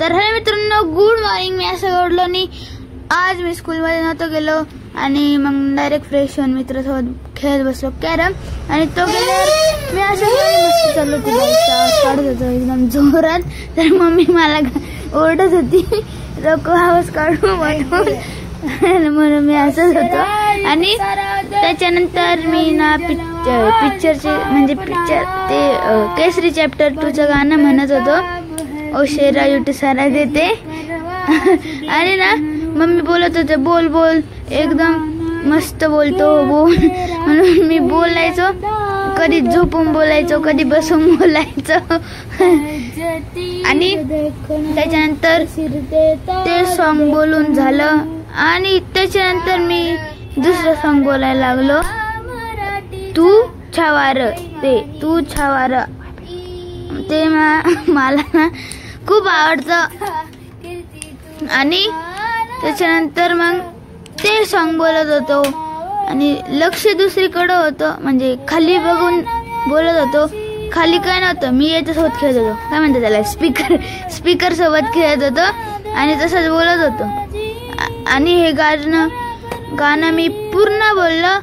तर हे मित्रांनो, गुड मॉर्निंग. मी असं ओढलो आणि आज मी स्कूलमध्ये नव्हतो गेलो आणि मग डायरेक्ट फ्रेश होऊन मित्रासोबत खेळत बसलो कॅरम. आणि तो गेल्यावर मी असं मस्त चाललो होती, काढत होतो एकदम जोरात. तर मम्मी मला ओरडत होती, लोक आवाज काढू म्हणून मी असंच होतो. आणि त्याच्यानंतर मी ना पिक्चरचे म्हणजे पिक्चर ते केसरी चॅप्टर 2चं गाणं म्हणत होतो. ओ शेरा युटी सारा देते. आणि ना मम्मी बोलत होते, बोल बोल एकदम मस्त बोलतो बोल, म्हणून मी बोलायचो. कधी झोपून बोलायचो, कधी बसून बोलायचो. आणि त्याच्यानंतर ते सॉन्ग बोलून झालं आणि त्याच्यानंतर मी दुसरं सॉन्ग बोलायला लागलो, तू छावार. तू छावार ते मला ना खूप आवडतं. आणि त्याच्यानंतर मग ते सॉन्ग बोलत होतो आणि लक्ष दुसरीकडे होतं, म्हणजे खाली बघून बोलत होतो. खाली काय नव्हतं, मी याच्यासोबत खेळत होतो, काय म्हणतात त्याला, स्पीकर सोबत खेळत होतो आणि तसंच बोलत होतो. आणि हे गाणं मी पूर्ण बोललो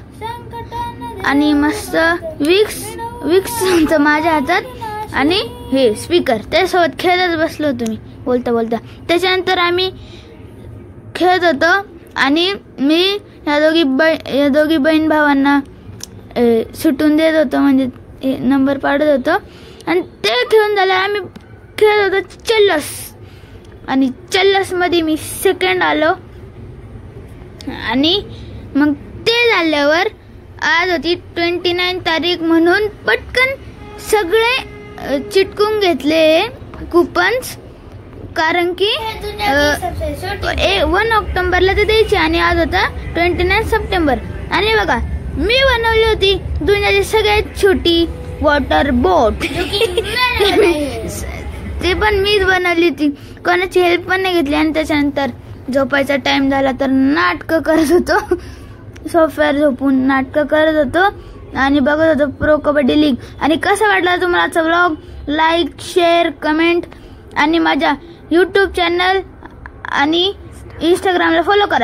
आणि मस्त विक्स होतं माझ्या हातात आणि हे स्पीकर त्यासोबत खेळतच बसलो होतो मी बोलता बोलता. त्याच्यानंतर आम्ही खेळत होतो आणि मी या दोघी बहीण भावांना सुटून देत होतो, म्हणजे नंबर पाडत होतो. आणि ते खेळून झालं, आम्ही खेळत होतो चल्लस. आणि चल्लस मध्ये मी सेकंड आलो. आणि मग ते झाल्यावर आज होती 29 तारीख, म्हणून पटकन सगळे चिटकून घेतले कुपन्स, कारण की 1 ऑक्टोबरला ते द्यायचे आणि आज होता 29 सप्टेंबर. आणि बघा, मी बनवली होती दुनियाची सगळ्यात छोटी वॉटर बोट. ते पण मीच बनवली होती, कोणाची हेल्प पण नाही घेतली. आणि त्याच्यानंतर झोपायचा टाइम झाला तर नाटकं करत होतो, सोफ्यावर झोपून नाटकं करत होतो आणि बघत होतो प्रो कबड्डी लीग. आणि कसा वाटला तुम्हाला आजचा व्लॉग? लाईक, शेअर, कमेंट आणि माझ्या यूट्यूब चॅनल आणि इंस्टाग्रामला फॉलो करा.